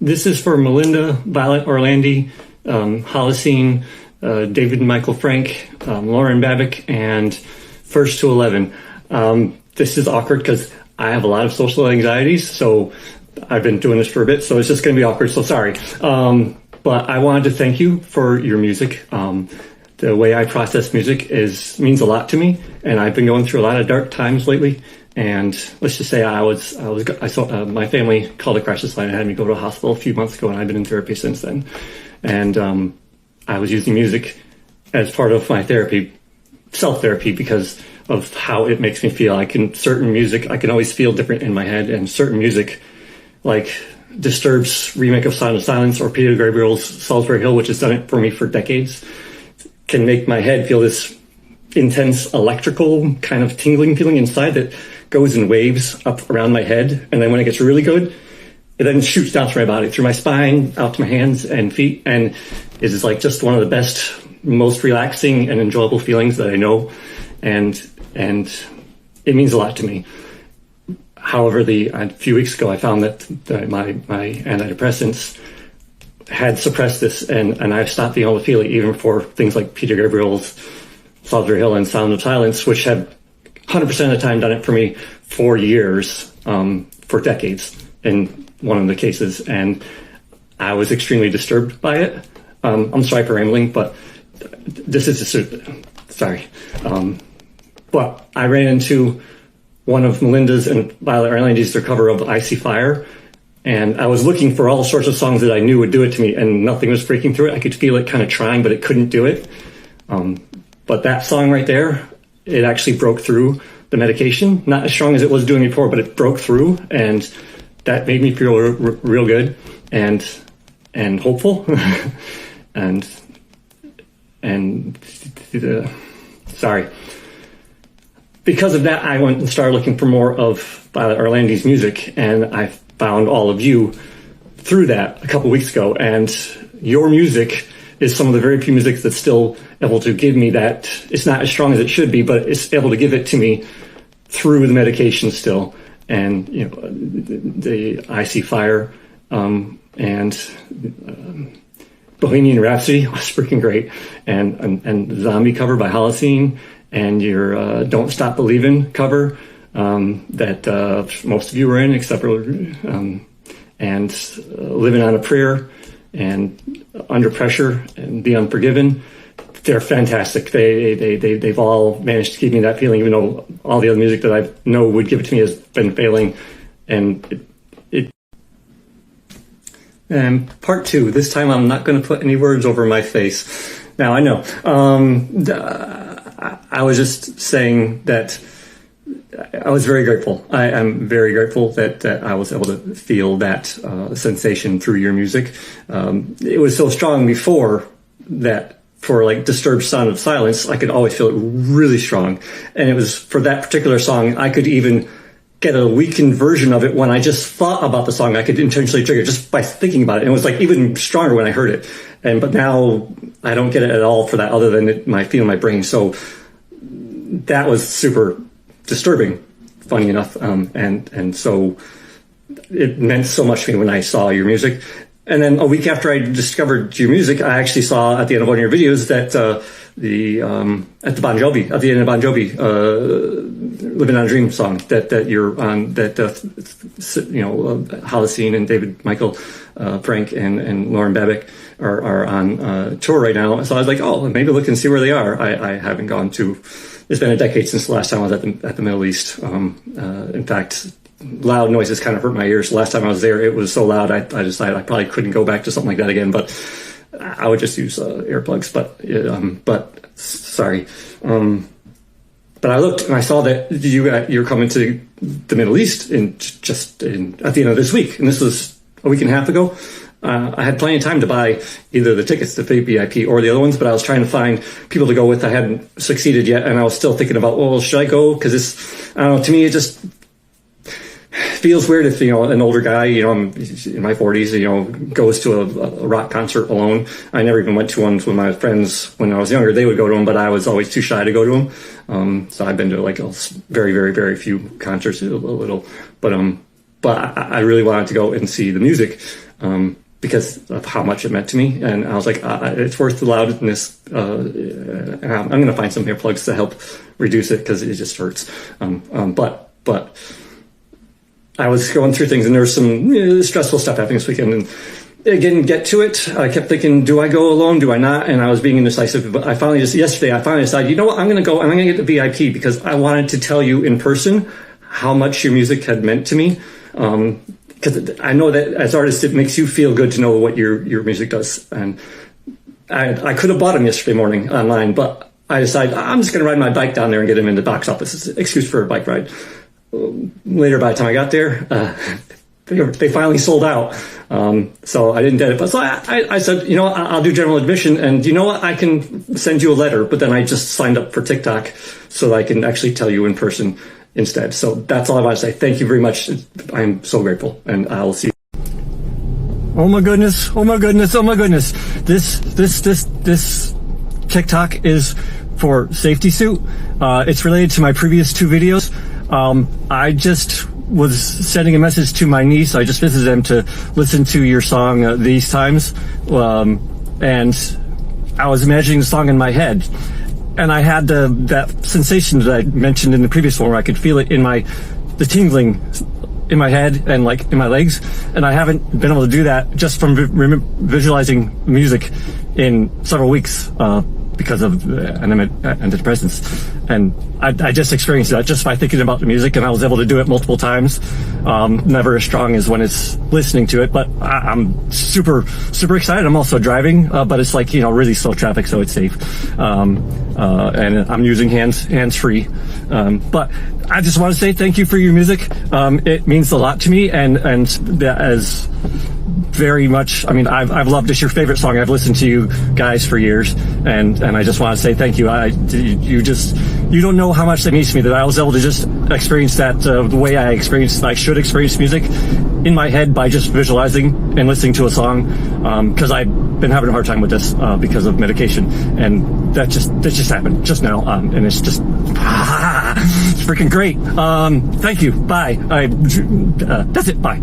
This is for Melinda, Violet Orlandi, Holocene, David and Michael Frank, Lauren Babick, and First to 11. This is awkward because I have a lot of social anxieties, so I've been doing this for a bit, so it's just going to be awkward, so sorry. But I wanted to thank you for your music. The way I process music means a lot to me, and I've been going through a lot of dark times lately. And let's just say I saw my family called a crisis line and had me go to a hospital a few months ago, and I've been in therapy since then. And I was using music as part of my therapy, self-therapy, because of how it makes me feel. Certain music, I can always feel different in my head, and certain music, like Disturbed's remake of Sound of Silence or Peter Gabriel's Solsbury Hill, which has done it for me for decades, can make my head feel this intense electrical kind of tingling feeling inside that goes in waves up around my head. And then when it gets really good, it then shoots down through my body, through my spine, out to my hands and feet. And it is like just one of the best, most relaxing and enjoyable feelings that I know. And it means a lot to me. However, a few weeks ago, I found that my antidepressants had suppressed this, and I've stopped being able to feel it, even for things like Peter Gabriel's Solsbury Hill and Sound of Silence, which have 100% of the time done it for me for years, for decades in one of the cases. And I was extremely disturbed by it. I'm sorry for rambling, but this is just, sorry. But I ran into one of Melinda's and Violet Orlandi's, their cover of I See Fire. And I was looking for all sorts of songs that I knew would do it to me, and nothing was breaking through it. I could feel it kind of trying, but it couldn't do it. But that song right there, it actually broke through the medication. Not as strong as it was doing before, but it broke through, and that made me feel real good and hopeful. Sorry. Because of that, I went and started looking for more of Violet Orlandi's music, and I found all of you through that a couple weeks ago. And your music is some of the very few music that's still able to give me that. It's not as strong as it should be, but it's able to give it to me through the medication still. And the I See Fire and Bohemian Rhapsody was freaking great, and the Zombie cover by Holocene, and your Don't Stop Believin' cover that most of you were in, except for Living on a Prayer and Under Pressure and The Unforgiven. They're fantastic. They've all managed to give me that feeling, even though all the other music that I know would give it to me has been failing. And part two, this time I'm not going to put any words over my face. Now, I know. I was just saying that I was very grateful. I am very grateful that I was able to feel that sensation through your music. It was so strong before that for like Disturbed Sound of Silence, I could always feel it really strong. And it was for that particular song, I could even get a weakened version of it when I just thought about the song. I could intentionally trigger just by thinking about it. And it was like even stronger when I heard it. But now I don't get it at all for that, other than my feeling in my brain. So that was super disturbing, funny enough. And so it meant so much to me when I saw your music. And then a week after I discovered your music, I actually saw at the end of one of your videos that at the end of Bon Jovi, Living on a Dream song that you're on, that Holocene and David, Michael, Frank, and Lauren Babick are on tour right now. So I was like, oh, maybe look and see where they are. I haven't gone to. It's been a decade since the last time I was at the Middle East. In fact, loud noises kind of hurt my ears. The last time I was there, it was so loud, I decided I probably couldn't go back to something like that again, but I would just use earplugs. But sorry. But I looked and I saw that you're coming to the Middle East at the end of this week. And this was a week and a half ago. I had plenty of time to buy either the tickets to VIP or the other ones, but I was trying to find people to go with. I hadn't succeeded yet, and I was still thinking about, well, should I go? Because I don't know, to me, it just feels weird if, an older guy, I'm in my 40s, goes to a rock concert alone. I never even went to one with my friends when I was younger. They would go to them, but I was always too shy to go to them. So I've been to like a very, very, very few concerts, a little, but I really wanted to go and see the music. because of how much it meant to me. And I was like, it's worth the loudness. And I'm going to find some earplugs to help reduce it because it just hurts. But I was going through things, and there was some stressful stuff happening this weekend, and I didn't get to it. I kept thinking, do I go alone? Do I not? And I was being indecisive. But yesterday, I finally decided, you know what? I'm going to go and I'm going to get the VIP because I wanted to tell you in person how much your music had meant to me. Because I know that as artists, it makes you feel good to know what your music does. And I could have bought them yesterday morning online, but I decided I'm just going to ride my bike down there and get them in the box office. It's an excuse for a bike ride. Later, by the time I got there, they finally sold out. So I didn't get it. But so I said, you know what, I'll do general admission, and you know what, I can send you a letter. But then I just signed up for TikTok so that I can actually tell you in person instead. So that's all I want to say. Thank you very much. I'm so grateful, and I'll see you. Oh my goodness. Oh my goodness. Oh my goodness. This TikTok is for Safety Suit. It's related to my previous 2 videos. I just was sending a message to my niece. I just visited them to listen to your song These Times. And I was imagining the song in my head. And I had that sensation that I mentioned in the previous one where I could feel it in the tingling in my head and like in my legs. And I haven't been able to do that just from visualizing music in several weeks, because of antidepressants. And I just experienced that just by thinking about the music, and I was able to do it multiple times. Never as strong as when it's listening to it, but I'm super, super excited. I'm also driving, but it's like, really slow traffic, so it's safe. And I'm using hands-free. But I just want to say thank you for your music. It means a lot to me, and that as very much. I mean, I've loved it. It's your favorite song. I've listened to you guys for years, and I just want to say thank you. You don't know how much that means to me that I was able to just experience that the way I should experience music in my head by just visualizing and listening to a song. Because I've been having a hard time with this because of medication, and that just happened just now, and it's just it's freaking great. Thank you. Bye. That's it. Bye.